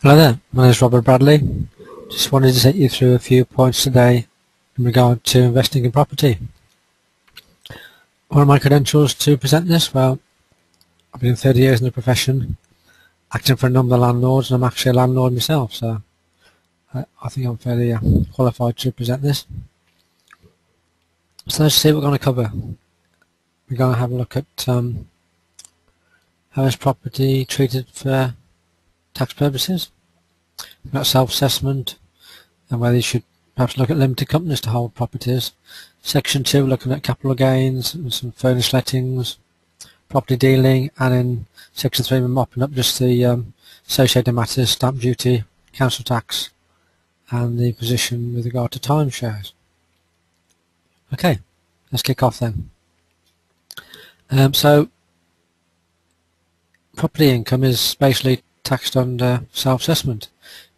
Hello there, my name is Robert Bradley. Just wanted to take you through a few points today in regard to investing in property. What are my credentials to present this? Well, I've been 30 years in the profession, acting for a number of landlords, and I'm actually a landlord myself, so I think I'm fairly qualified to present this. So let's see what we're going to cover. We're going to have a look at how is property treated for tax purposes. We've got self-assessment and whether you should perhaps look at limited companies to hold properties. Section 2, looking at capital gains and some furnished lettings, property dealing, and in Section 3 we're mopping up just the associated matters, stamp duty, council tax, and the position with regard to timeshares. Okay, let's kick off then. So property income is basically taxed under self-assessment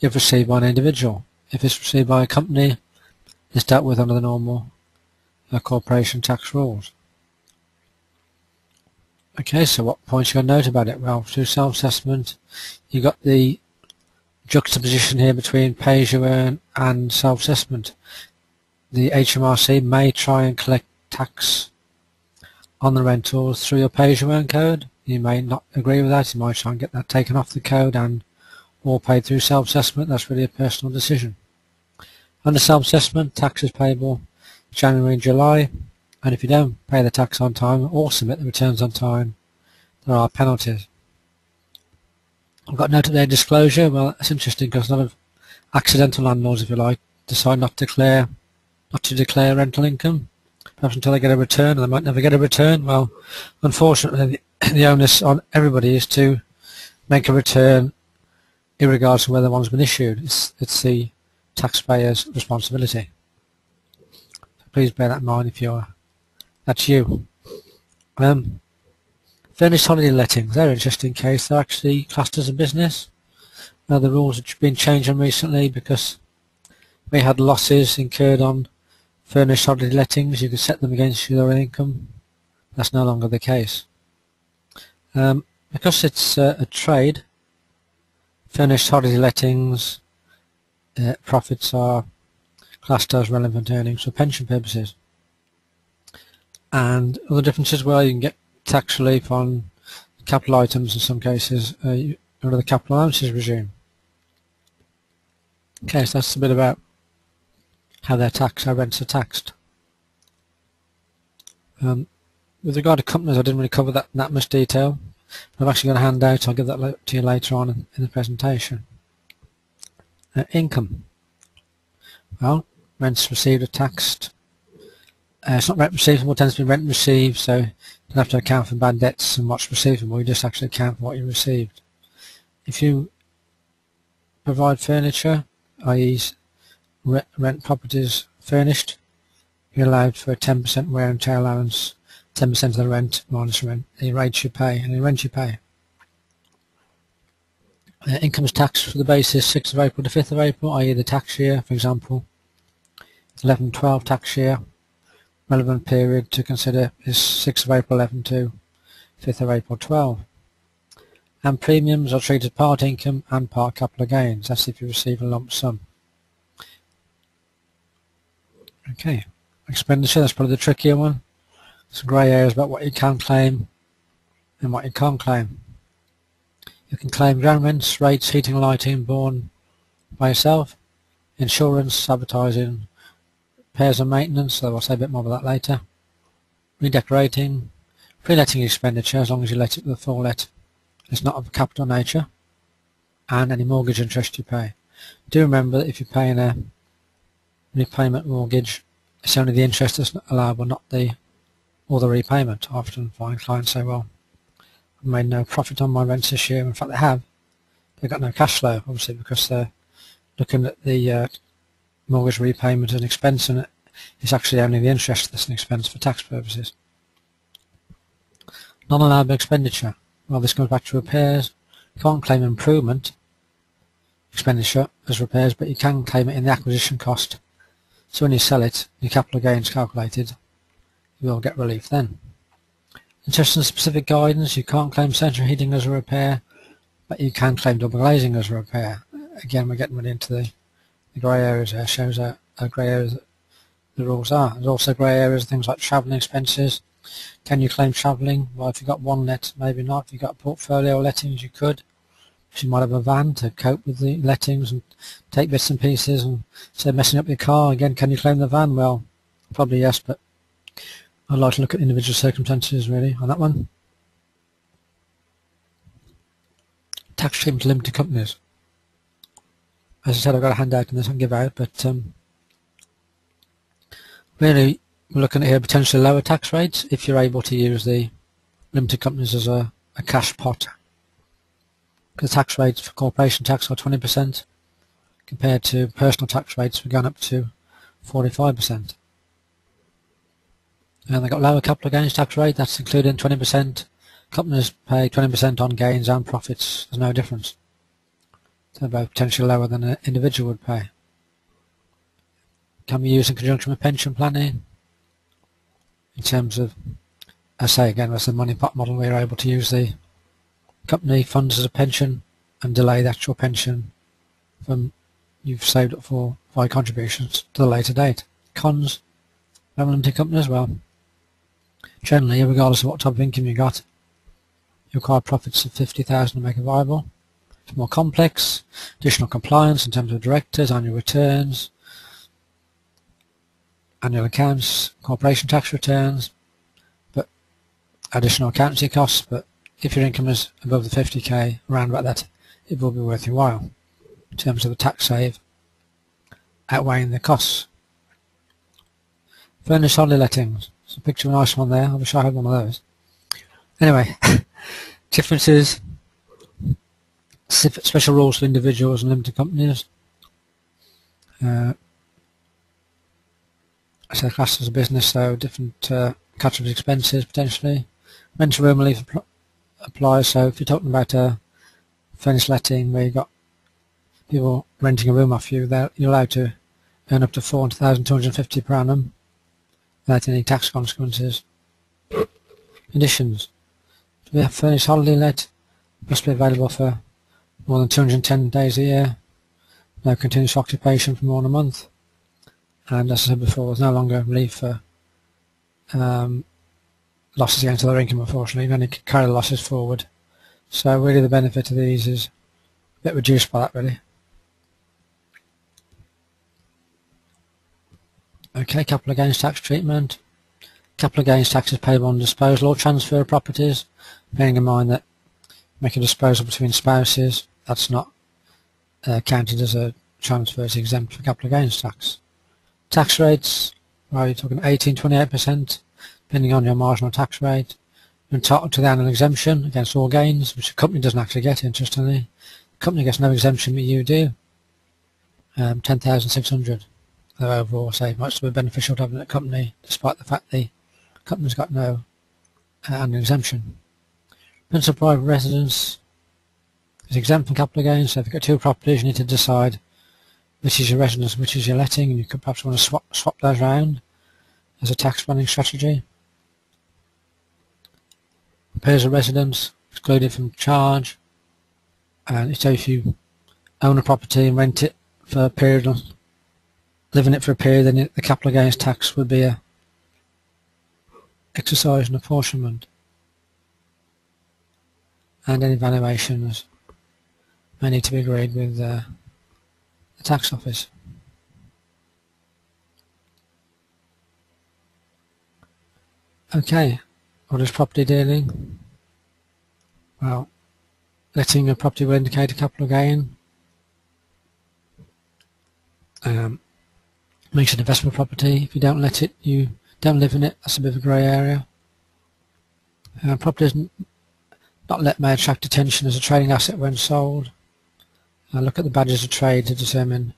if received by an individual. If it's received by a company, it's dealt with under the normal corporation tax rules. Okay, so what points you got to note about it? Well, through self-assessment, you got the juxtaposition here between pay-as-you-earn and self-assessment. The HMRC may try and collect tax on the rentals through your pay-as-you-earn code. You may not agree with that. You might try and get that taken off the code and all paid through self-assessment. That's really a personal decision. Under self-assessment, tax is payable January and July, and if you don't pay the tax on time or submit the returns on time, there are penalties. I've got note of their disclosure. Well, it's interesting because a lot of accidental landlords, if you like, decide not to declare rental income, perhaps until they get a return, and they might never get a return. Well, unfortunately, the onus on everybody is to make a return irregardless of whether one's been issued. It's the taxpayer's responsibility. So please bear that in mind if that's you. Furnished holiday lettings, they're an interesting case. They're actually classed as a business. Now the rules have been changed on recently because we had losses incurred on furnished holiday lettings. You could set them against your income. That's no longer the case. Because it's a trade, furnished holiday lettings profits are classed as relevant earnings for pension purposes. And other differences, well, you can get tax relief on capital items in some cases under the capital allowances regime. Okay, so that's a bit about how how rents are taxed. With regard to companies, I didn't really cover that in that much detail. I've actually got a handout. I'll give that to you later on in the presentation. Income. Well, rents received are taxed. It's not rent receivable, it tends to be rent received, so you don't have to account for bad debts and what's receivable. You just actually account for what you received. If you provide furniture, i.e. rent properties furnished, you're allowed for a 10% wear and tear allowance, 10% of the rent minus the rates you pay and the rent you pay. Income is taxed for the basis 6th of April to 5th of April, i.e. the tax year, for example, 11-12 tax year. Relevant period to consider is 6th of April 11 to 5th of April 12. And premiums are treated part income and part capital gains. That's if you receive a lump sum. Okay, expenditure, that's probably the trickier one. Some grey areas about what you can claim and what you can't claim. You can claim ground rents, rates, heating and lighting borne by yourself, insurance, advertising, repairs and maintenance, so I'll say a bit more about that later. Redecorating, pre-letting expenditure as long as you let it with a full let. It's not of a capital nature, and any mortgage interest you pay. Do remember that if you're paying a repayment mortgage, it's only the interest that's allowable, not the repayment. I often find clients say, well, I've made no profit on my rents this year. In fact, they have. They've got no cash flow, obviously, because they're looking at the mortgage repayment as an expense, and it's actually only the interest that's an expense for tax purposes. Non-allowable expenditure. Well, this comes back to repairs. You can't claim improvement expenditure as repairs, but you can claim it in the acquisition cost. So when you sell it, your capital gains calculated, you will get relief then. In terms of specific guidance, you can't claim central heating as a repair, but you can claim double glazing as a repair. again, we're getting really into the grey areas there. Shows how grey areas the rules are. There's also grey areas, things like travelling expenses. Can you claim travelling? Well, if you've got one let, maybe not. If you've got a portfolio of lettings, you could. If you might have a van to cope with the lettings and take bits and pieces and say messing up your car, again, can you claim the van? Well, probably yes, but I'd like to look at individual circumstances really on that one. Tax treatment to limited companies. As I said, I've got a handout in this I can give out, but really we're looking at here potentially lower tax rates if you're able to use the limited companies as a cash pot. Because tax rates for corporation tax are 20% compared to personal tax rates we're going up to 45%. And they've got lower capital gains tax rate, that's including 20%. Companies pay 20% on gains and profits, there's no difference. So both potentially lower than an individual would pay. Can be used in conjunction with pension planning. In terms of, I say again, that's the money pot model where you're able to use the company funds as a pension and delay the actual pension from you've saved up for via contributions to the later date. Cons of limited company as well. Generally, regardless of what type of income you got, you require profits of 50,000 to make it viable. It's more complex, additional compliance in terms of directors, annual returns, annual accounts, corporation tax returns, but additional accountancy costs. But if your income is above the 50k, around about that, it will be worth your while in terms of the tax save outweighing the costs. Furnished holiday lettings. So picture a nice one there. I wish I had one of those. Anyway, differences, special rules for individuals and limited companies. So classed as a business, so different categories of expenses potentially. Rental room relief applies, so if you're talking about a furnished letting where you've got people renting a room off you, you're allowed to earn up to £400,250 per annum without any tax consequences. Conditions. To be a furnished holiday let, must be available for more than 210 days a year, no continuous occupation for more than a month, and as I said before, there's no longer relief for losses against other income, unfortunately. You only carry the losses forward. So really the benefit of these is a bit reduced by that really. Okay, capital gains tax treatment. Capital gains tax is payable on disposal or transfer of properties, bearing in mind that make a disposal between spouses, that's not counted as a transfer, it's exempt for capital gains tax. Tax rates, well, you're talking 18-28%, depending on your marginal tax rate. You're entitled to the annual exemption against all gains, which the company doesn't actually get, interestingly. The company gets no exemption, but you do. 10,600. Overall, say, much to be beneficial to having a company, despite the fact the company's got no annual exemption. Principal private residence is exempt from capital gains, so if you've got two properties, you need to decide which is your residence, which is your letting, and you could perhaps want to swap those around as a tax planning strategy. Pairs of residence excluded from charge, and so if you own a property and rent it for a period, live in it for a period, then the capital gains tax would be a exercise and apportionment, and any valuations may need to be agreed with the tax office. Okay, what is property dealing? Well, letting a property will indicate a capital gain. Makes it an investment property. If you don't let it, you don't live in it, that's a bit of a grey area. Property is not let may attract attention as a trading asset when sold. Look at the badges of trade to determine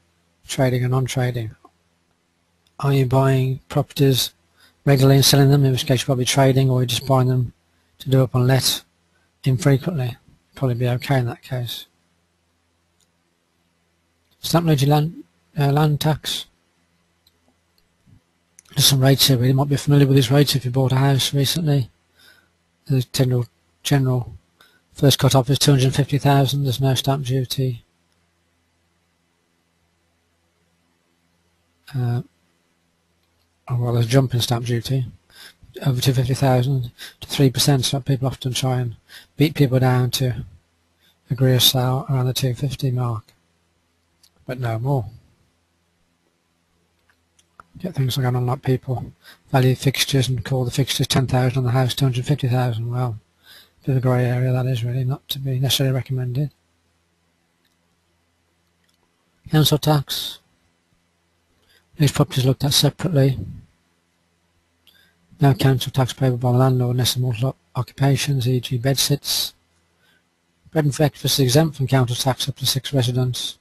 trading and non-trading. Are you buying properties regularly and selling them, in which case you're probably trading, or you're just buying them to do up on let infrequently? Probably be okay in that case. Stamp duty, land tax. There's some rates here, you might be familiar with these rates if you bought a house recently. The general first cut off is 250,000, there's no stamp duty. well, there's a jump in stamp duty over 250,000 to 3%, so people often try and beat people down to agree a sale around the 250 mark, but no more. Get things going on like people value fixtures and call the fixtures 10,000 on the house 250,000. Well, a bit of a grey area that is, really not to be necessarily recommended. Council tax. These properties looked at separately. No council tax payable by the landlord unless the multiple occupations, e.g. bedsits. Bed and breakfast is exempt from council tax up to 6 residents,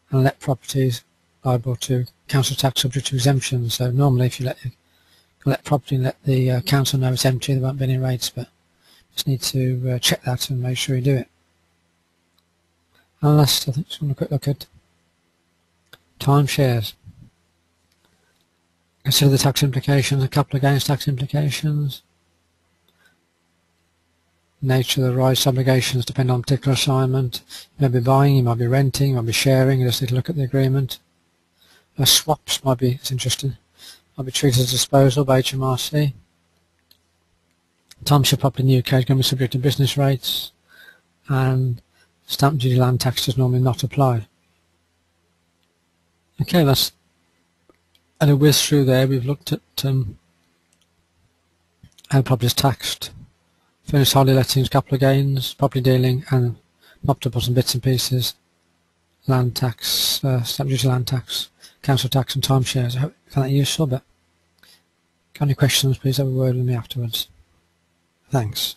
and let properties liable to council tax subject to exemptions. So normally if you let property and let the council know it's empty, there won't be any rates, but just need to check that and make sure you do it. And last, I think just want a quick look at timeshares. Consider the tax implications, a couple of gains tax implications. Nature of the rights obligations depend on particular assignment. You might be buying, you might be renting, you might be sharing, you just need to look at the agreement. Swaps might be, it's interesting, might be treated as disposal by HMRC. Timeshare property in the UK is going to be subject to business rates, and stamp duty land tax does normally not apply. Okay, that's at a whiz through there. We've looked at how property is taxed, furnished holiday lettings, capital gains, property dealing, and mopped up on some bits and pieces, land tax, stamp duty land tax, council tax and timeshares. I hope you found that useful, but got any questions, please have a word with me afterwards. Thanks.